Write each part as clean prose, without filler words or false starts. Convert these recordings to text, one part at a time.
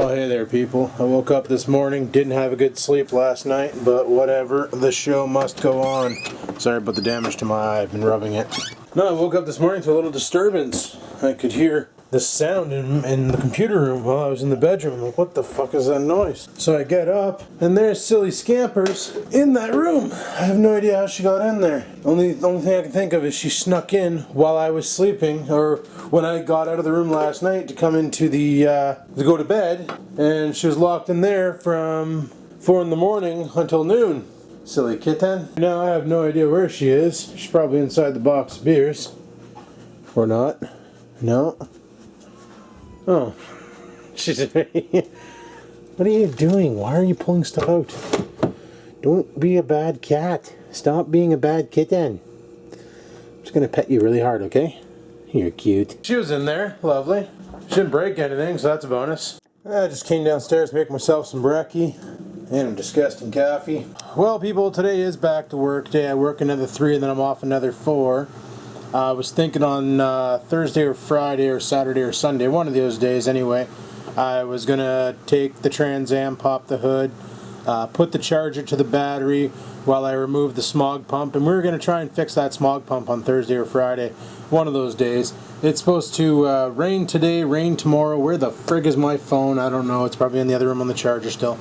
Oh, hey there, people. I woke up this morning, didn't have a good sleep last night, but whatever, the show must go on. Sorry about the damage to my eye, I've been rubbing it. No, I woke up this morning to a little disturbance. I could hear the sound in the computer room while I was in the bedroom. I'm like, what the fuck is that noise? So I get up, and there's Silly Scampers in that room. I have no idea how she got in there. The only thing I can think of is she snuck in while I was sleeping, or when I got out of the room last night to come into the, to go to bed, and she was locked in there from 4 in the morning until noon. Silly kitten. Now I have no idea where she is. She's probably inside the box of beers. Or not. No. Oh. She's what are you doing? Why are you pulling stuff out? Don't be a bad cat. Stop being a bad kitten. I'm just gonna pet you really hard, okay? You're cute. She was in there. Lovely. She didn't break anything, so that's a bonus. I just came downstairs to make myself some brekkie and a disgusting coffee. Well, people, today is back to work day. I work another 3 and then I'm off another 4. I was thinking on Thursday or Friday or Saturday or Sunday, one of those days anyway, I was going to take the Trans Am, pop the hood, put the charger to the battery while I remove the smog pump, and we were going to try and fix that smog pump on Thursday or Friday, one of those days. It's supposed to rain today, rain tomorrow. Where the frig is my phone? I don't know. It's probably in the other room on the charger still.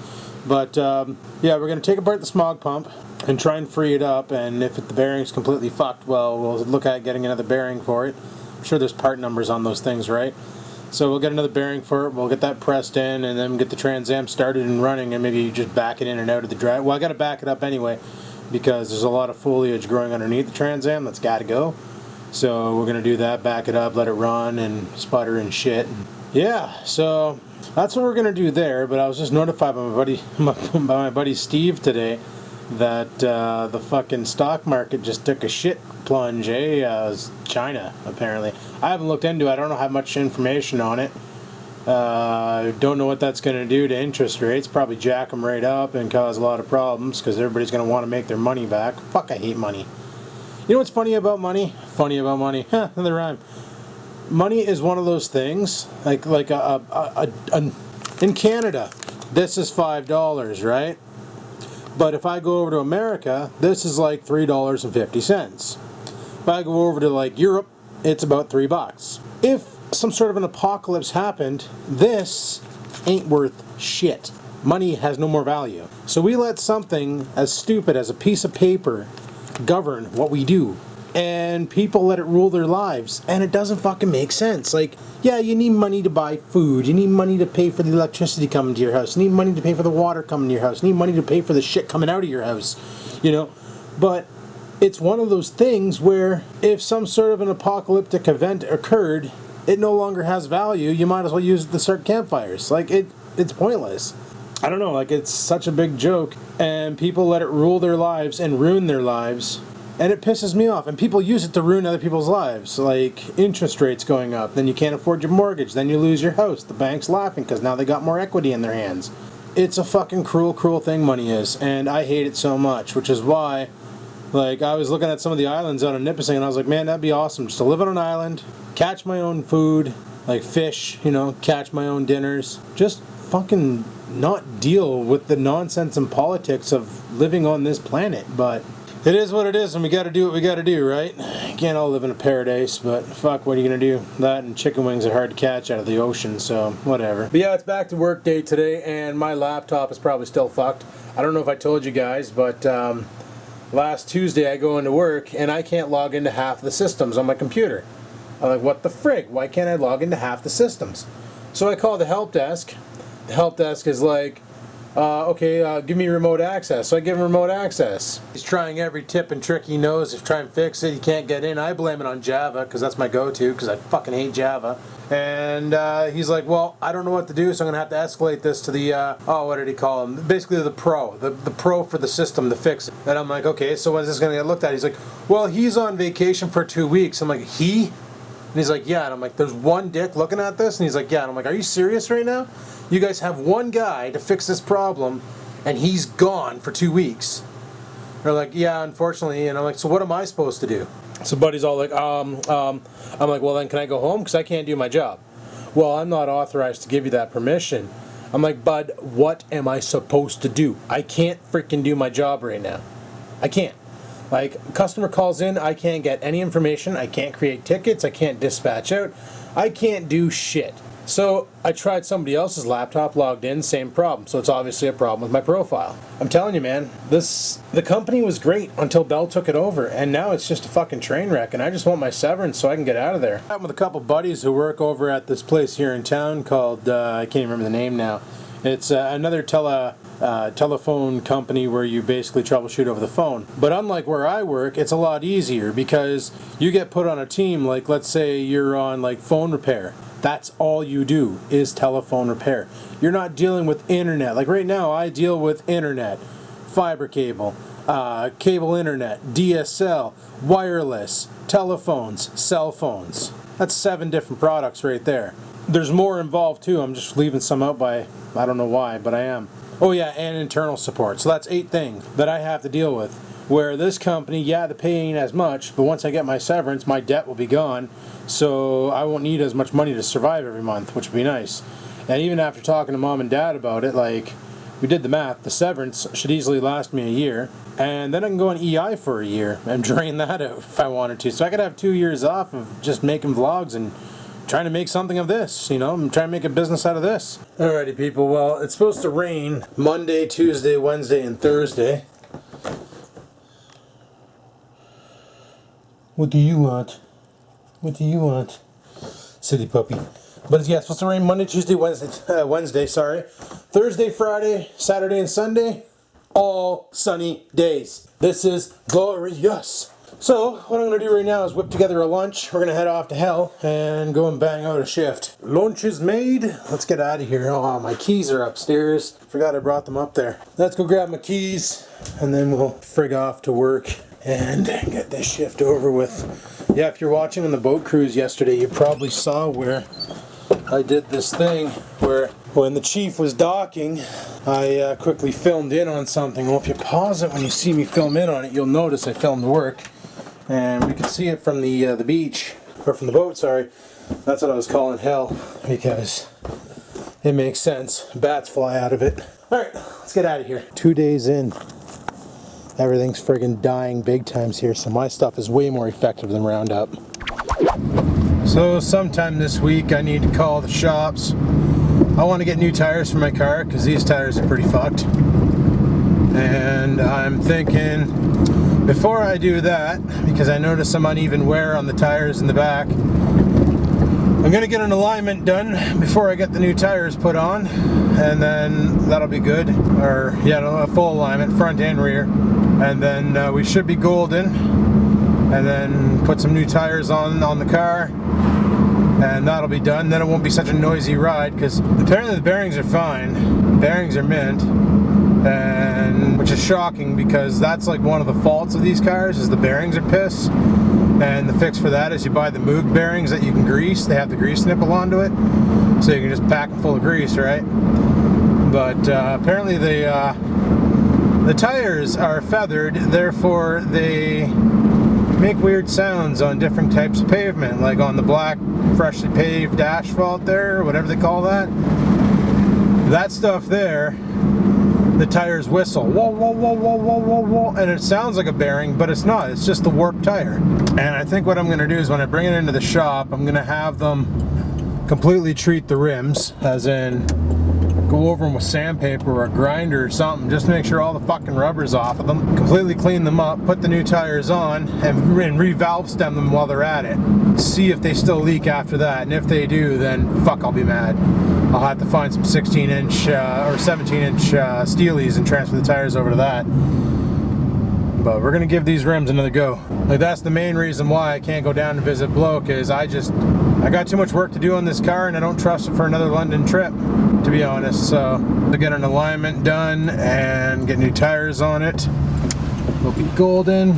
But yeah, we're going to take apart the smog pump and try and free it up, and if the bearing's completely fucked, well, we'll look at getting another bearing for it. I'm sure there's part numbers on those things, right? So we'll get another bearing for it, we'll get that pressed in, and then get the Trans Am started and running, and maybe just back it in and out of the drive. Well, I got to back it up anyway, because there's a lot of foliage growing underneath the Trans Am that's got to go. So we're going to do that, back it up, let it run, and sputter and shit. Yeah, so that's what we're going to do there, but I was just notified by my buddy Steve today that the fucking stock market just took a shit plunge, China, apparently. I haven't looked into it. I don't have much information on it. Don't know what that's going to do to interest rates. Probably jack them right up and cause a lot of problems because everybody's going to want to make their money back. Fuck, I hate money. You know what's funny about money? Funny about money. Huh, another rhyme. Money is one of those things, like in Canada, this is $5, right? But if I go over to America, this is like $3.50. If I go over to like Europe, it's about $3. If some sort of an apocalypse happened, this ain't worth shit. Money has no more value. So we let something as stupid as a piece of paper govern what we do. And people let it rule their lives, and it doesn't fucking make sense. Like, yeah, you need money to buy food, you need money to pay for the electricity coming to your house, you need money to pay for the water coming to your house, you need money to pay for the shit coming out of your house, you know, but it's one of those things where if some sort of an apocalyptic event occurred, it no longer has value. You might as well use it to start campfires. Like, it's pointless. I don't know, like, it's such a big joke, and people let it rule their lives and ruin their lives. And it pisses me off. And people use it to ruin other people's lives. Like interest rates going up. Then you can't afford your mortgage. Then you lose your house. The bank's laughing because now they got more equity in their hands. It's a fucking cruel, cruel thing, money is. And I hate it so much. Which is why, like, I was looking at some of the islands out in Nipissing and I was like, man, that'd be awesome. Just to live on an island, catch my own food, like fish, you know, catch my own dinners. Just fucking not deal with the nonsense and politics of living on this planet. But it is what it is, and we gotta do what we gotta do, right? Can't all live in a paradise, but fuck, what are you gonna do? That and chicken wings are hard to catch out of the ocean, so whatever. But yeah, it's back to work day today, and my laptop is probably still fucked. I don't know if I told you guys, but last Tuesday I go into work, and I can't log into half the systems on my computer. I'm like, what the frig? Why can't I log into half the systems? So I call the help desk. The help desk is like, okay, give me remote access. So I give him remote access. He's trying every tip and trick he knows to try and fix it. He can't get in. I blame it on Java because that's my go-to because I fucking hate Java. And he's like, well, I don't know what to do, so I'm going to have to escalate this to the, what did he call him? Basically the pro. The pro for the system to fix it. And I'm like, okay, so when's this going to get looked at? He's like, well, he's on vacation for 2 weeks. I'm like, he? And he's like, yeah. And I'm like, there's one dick looking at this? And he's like, yeah. And I'm like, are you serious right now? You guys have one guy to fix this problem, and he's gone for 2 weeks. They're like, yeah, unfortunately. And I'm like, so what am I supposed to do? So Buddy's all like, I'm like, well, then can I go home? Because I can't do my job. Well, I'm not authorized to give you that permission. I'm like, bud, what am I supposed to do? I can't freaking do my job right now. I can't. Like, customer calls in, I can't get any information, I can't create tickets, I can't dispatch out, I can't do shit. So I tried somebody else's laptop, logged in, same problem. So it's obviously a problem with my profile. I'm telling you, man, the company was great until Bell took it over, and now it's just a fucking train wreck, and I just want my severance so I can get out of there. I'm with a couple buddies who work over at this place here in town called, I can't even remember the name now. It's another telephone company where you basically troubleshoot over the phone. But unlike where I work, it's a lot easier because you get put on a team, like let's say you're on like phone repair. That's all you do is telephone repair. You're not dealing with internet. Like right now I deal with internet, fiber cable, cable internet, DSL, wireless, telephones, cell phones. That's 7 different products right there. There's more involved too. I'm just leaving some out by, I don't know why, but I am. Oh yeah, and internal support. So that's 8 things that I have to deal with. Where this company, yeah, the pay ain't as much, but once I get my severance, my debt will be gone. So I won't need as much money to survive every month, which would be nice. And even after talking to mom and dad about it, like, we did the math, the severance should easily last me a year. And then I can go on EI for a year and drain that out if I wanted to. So I could have 2 years off of just making vlogs and trying to make something of this, you know, I'm trying to make a business out of this. Alrighty people, well, it's supposed to rain Monday, Tuesday, Wednesday, and Thursday. What do you want? What do you want? City puppy. But yeah, it's supposed to rain Monday, Tuesday, Wednesday, sorry. Thursday, Friday, Saturday, and Sunday, all sunny days. This is glorious. So, what I'm going to do right now is whip together a lunch. We're going to head off to hell and go and bang out a shift. Lunch is made. Let's get out of here. Oh, my keys are upstairs. Forgot I brought them up there. Let's go grab my keys and then we'll frig off to work and get this shift over with. Yeah, if you're watching on the boat cruise yesterday, you probably saw where I did this thing where when the chief was docking, I quickly filmed in on something. Well, if you pause it when you see me film in on it, you'll notice I filmed work. And we can see it from the beach, or from the boat, sorry. That's what I was calling hell, because it makes sense. Bats fly out of it. Alright, let's get out of here. 2 days in, everything's friggin' dying big times here, so my stuff is way more effective than Roundup. So sometime this week I need to call the shops. I want to get new tires for my car, because these tires are pretty fucked. And I'm thinking, before I do that, because I noticed some uneven wear on the tires in the back, I'm going to get an alignment done before I get the new tires put on, and then that'll be good. Or, yeah, a full alignment, front and rear. And then we should be golden, and then put some new tires on the car, and that'll be done. Then it won't be such a noisy ride, because apparently the bearings are fine. Bearings are mint. And which is shocking because that's like one of the faults of these cars is the bearings are piss, and the fix for that is you buy the Moog bearings that you can grease. They have the grease nipple onto it, so you can just pack them full of grease, right? But apparently the tires are feathered, therefore they make weird sounds on different types of pavement, like on the black freshly paved asphalt there, or whatever they call that. That stuff there, the tires whistle, whoa, whoa, whoa, whoa, whoa, whoa, whoa, and it sounds like a bearing, but it's not. It's just the warped tire. And I think what I'm going to do is when I bring it into the shop, I'm going to have them completely treat the rims, as in go over them with sandpaper or a grinder or something, just to make sure all the fucking rubber's off of them, completely clean them up, put the new tires on, and re-valve stem them while they're at it. See if they still leak after that, and if they do, then fuck, I'll be mad. I'll have to find some 16-inch or 17-inch steelies and transfer the tires over to that. But we're gonna give these rims another go. Like, that's the main reason why I can't go down and visit Bloke, is I got too much work to do on this car and I don't trust it for another London trip, to be honest. So to get an alignment done and get new tires on it, will be golden.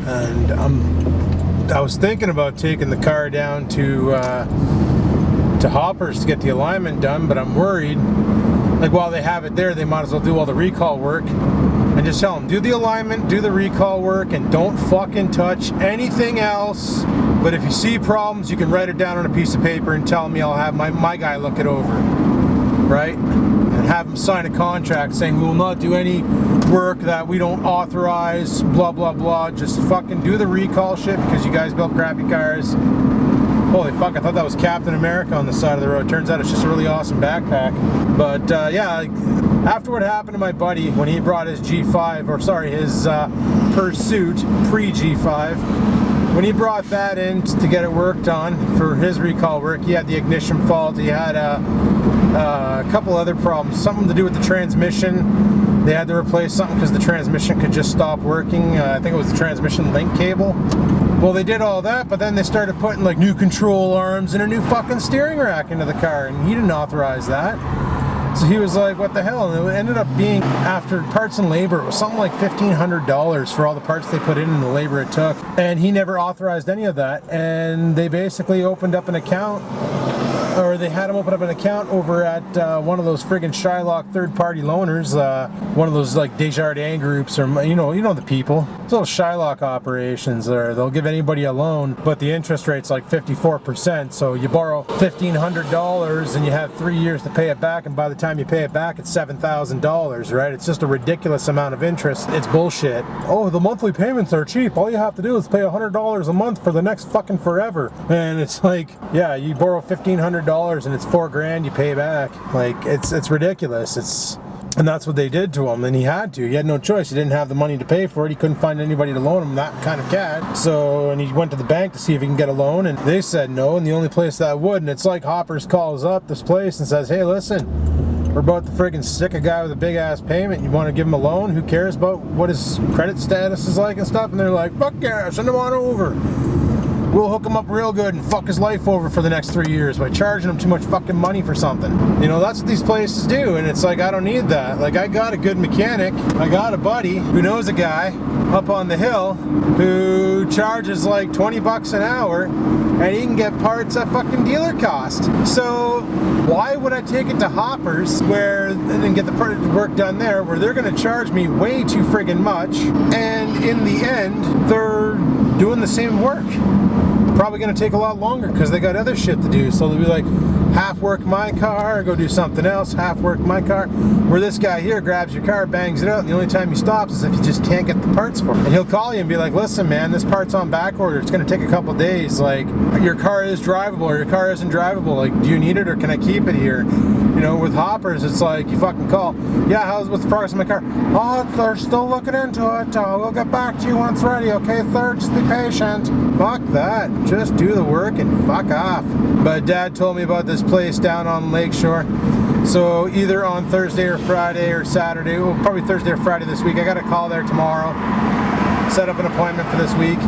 And I was thinking about taking the car down to Hoppers to get the alignment done, but I'm worried, like, while they have it there, they might as well do all the recall work and just tell them, do the alignment, do the recall work, and don't fucking touch anything else. But if you see problems, you can write it down on a piece of paper and tell me. I'll have my guy look it over. right? And have them sign a contract saying we will not do any work that we don't authorize, blah, blah, blah. Just fucking do the recall shit because you guys built crappy cars. Holy fuck, I thought that was Captain America on the side of the road. Turns out it's just a really awesome backpack. But yeah, after what happened to my buddy when he brought his G5, or sorry, his Pursuit pre-G5, when he brought that in to get it worked on for his recall work, he had the ignition fault, he had a couple other problems, something to do with the transmission. They had to replace something because the transmission could just stop working. I think it was the transmission link cable. Well, they did all that, but then they started putting like new control arms and a new fucking steering rack into the car, and he didn't authorize that. So he was like, what the hell? And it ended up being, after parts and labor, it was something like $1,500 for all the parts they put in and the labor it took. And he never authorized any of that. And they basically opened up an account, or they had him open up an account over at one of those friggin' Shylock third-party loaners, one of those like Desjardins groups, or you know the people. Those little Shylock operations, or they'll give anybody a loan, but the interest rate's like 54%. So you borrow $1,500 and you have 3 years to pay it back, and by the time you pay it back, it's $7,000, right? It's just a ridiculous amount of interest. It's bullshit. Oh, the monthly payments are cheap. All you have to do is pay $100 a month for the next fucking forever. And it's like, yeah, you borrow $1,500 and it's $4,000 you pay back. Like, it's ridiculous. And that's what they did to him, and he had no choice. He didn't have the money to pay for it. He couldn't find anybody to loan him that kind of cash. So, and he went to the bank to see if he can get a loan, and they said no, and the only place that would, and it's like Hoppers calls up this place and says, hey, listen, we're about to friggin' stick a guy with a big ass payment. You want to give him a loan? Who cares about what his credit status is like and stuff? And they're like, fuck yeah, send him on over. We'll hook him up real good and fuck his life over for the next 3 years by charging him too much fucking money for something. You know, that's what these places do, and it's like, I don't need that. Like, I got a good mechanic. I got a buddy who knows a guy up on the hill who charges like 20 bucks an hour, and he can get parts at fucking dealer cost. So why would I take it to Hoppers and get the work done there, where they're gonna charge me way too friggin' much, and in the end, they're doing the same work? Probably going to take a lot longer because they got other shit to do. So they'll be like, half work my car, go do something else, half work my car. Where this guy here grabs your car, bangs it out, and the only time he stops is if you just can't get the parts for him. And he'll call you and be like, listen man, this part's on back order, it's going to take a couple days. Like, your car is drivable or your car isn't drivable. Like, do you need it or can I keep it here? You know, with Hoppers, it's like, you fucking call. Yeah, what's the progress of my car? Oh, they're still looking into it. We'll get back to you when it's ready. Okay, third, just be patient. Fuck that. Just do the work and fuck off. But Dad told me about this place down on Lakeshore. So either on Thursday or Friday or Saturday, well, probably Thursday or Friday this week. I got a call there tomorrow. Set up an appointment for this week.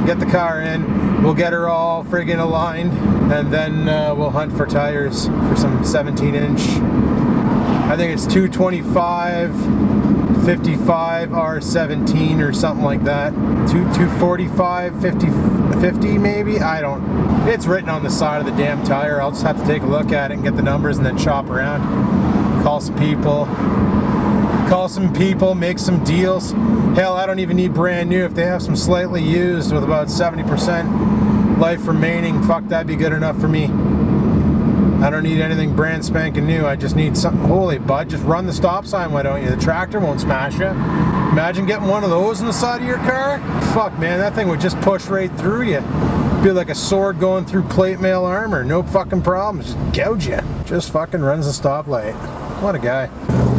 Get the car in. We'll get her all friggin' aligned, and then we'll hunt for tires for some 17-inch. I think it's 225, 55 R17 or something like that. 245, 50 maybe? I don't. It's written on the side of the damn tire. I'll just have to take a look at it and get the numbers and then shop around. Call some people, make some deals. Hell, I don't even need brand new. If they have some slightly used with about 70% life remaining, fuck, that'd be good enough for me. I don't need anything brand spanking new. I just need something. Holy bud, just run the stop sign, why don't you? The tractor won't smash you. Imagine getting one of those on the side of your car. Fuck man, that thing would just push right through you. Be like a sword going through plate mail armor. No fucking problems. Just gouge you. Just fucking runs the stoplight. What a guy.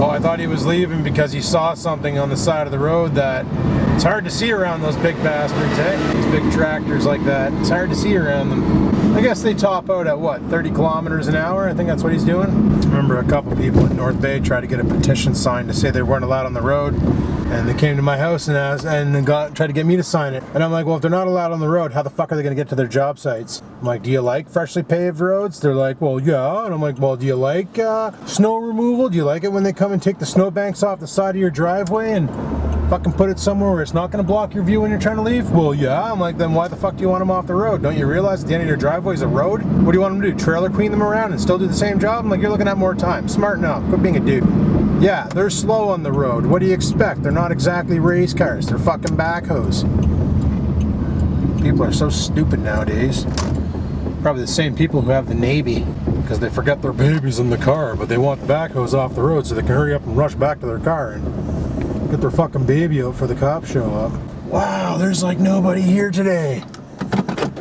Oh, I thought he was leaving because he saw something on the side of the road that it's hard to see around those big bastards, eh? These big tractors like that. It's hard to see around them. I guess they top out at what, 30 kilometers an hour? I think that's what he's doing. I remember a couple people in North Bay tried to get a petition signed to say they weren't allowed on the road. And they came to my house and tried to get me to sign it. And I'm like, well, if they're not allowed on the road, how the fuck are they going to get to their job sites? I'm like, do you like freshly paved roads? They're like, well, yeah. And I'm like, well, do you like snow removal? Do you like it when they come and take the snowbanks off the side of your driveway and fucking put it somewhere where it's not going to block your view when you're trying to leave? Well, yeah. I'm like, then why the fuck do you want them off the road? Don't you realize at the end of your driveway is a road? What do you want them to do? Trailer queen them around and still do the same job? I'm like, you're looking at more time. Smarten up. Quit being a dude. Yeah, they're slow on the road. What do you expect? They're not exactly race cars. They're fucking backhoes. People are so stupid nowadays. Probably the same people who have the Navy. because they forget their babies in the car, but they want the backhoes off the road so they can hurry up and rush back to their car and get their fucking baby out for the cops show up. Wow, there's like nobody here today.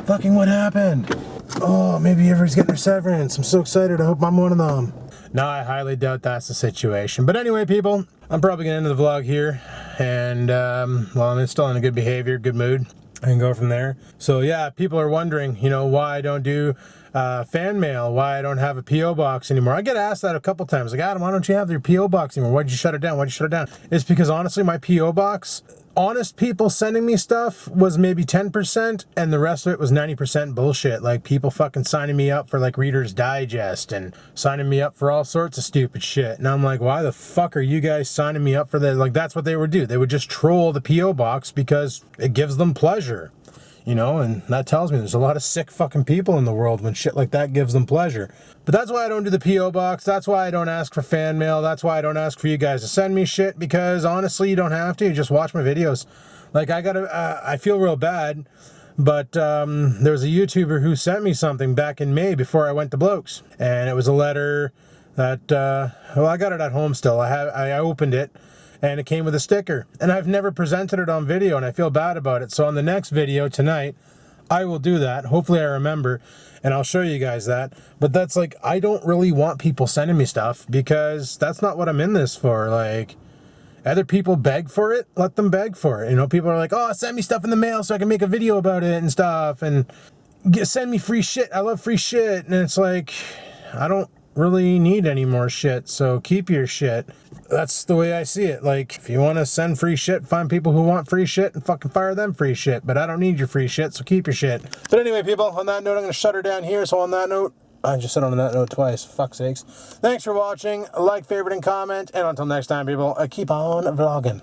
Fucking what happened? Oh, maybe everybody's getting their severance. I'm so excited. I hope I'm one of them. No, I highly doubt that's the situation. But anyway, people, I'm probably going to end the vlog here. And, well, I'm still in a good behavior, good mood. I can go from there. So, yeah, people are wondering, you know, why I don't do fan mail, why I don't have a P.O. box anymore. I get asked that a couple times. Like, Adam, why don't you have your P.O. box anymore? Why'd you shut it down? Why'd you shut it down? It's because, honestly, my P.O. box, honest people sending me stuff was maybe 10%, and the rest of it was 90% bullshit. Like, people fucking signing me up for, like, Reader's Digest and signing me up for all sorts of stupid shit. And I'm like, why the fuck are you guys signing me up for that? Like, that's what they would do. They would just troll the P.O. box because it gives them pleasure. You know, and that tells me there's a lot of sick fucking people in the world when shit like that gives them pleasure. But that's why I don't do the P.O. box. That's why I don't ask for fan mail. That's why I don't ask for you guys to send me shit, because honestly, you don't have to. You just watch my videos. Like, I feel real bad, but there was a YouTuber who sent me something back in May before I went to Blokes. And it was a letter that, well, I got it at home still. I opened it. And it came with a sticker. And I've never presented it on video, and I feel bad about it. So on the next video tonight, I will do that. Hopefully I remember, and I'll show you guys that. But that's like, I don't really want people sending me stuff, because that's not what I'm in this for. Like, other people beg for it, let them beg for it. You know, people are like, oh, send me stuff in the mail so I can make a video about it and stuff. And send me free shit. I love free shit. And it's like, I don't really need any more shit, so keep your shit. That's the way I see it. Like, if you want to send free shit, find people who want free shit and fucking fire them free shit. But I don't need your free shit, so keep your shit. But anyway, people, on that note, I'm going to shut her down here. So on that note, I just said on that note twice. Fuck's sakes. Thanks for watching. Like, favorite, and comment. And until next time, people, keep on vlogging.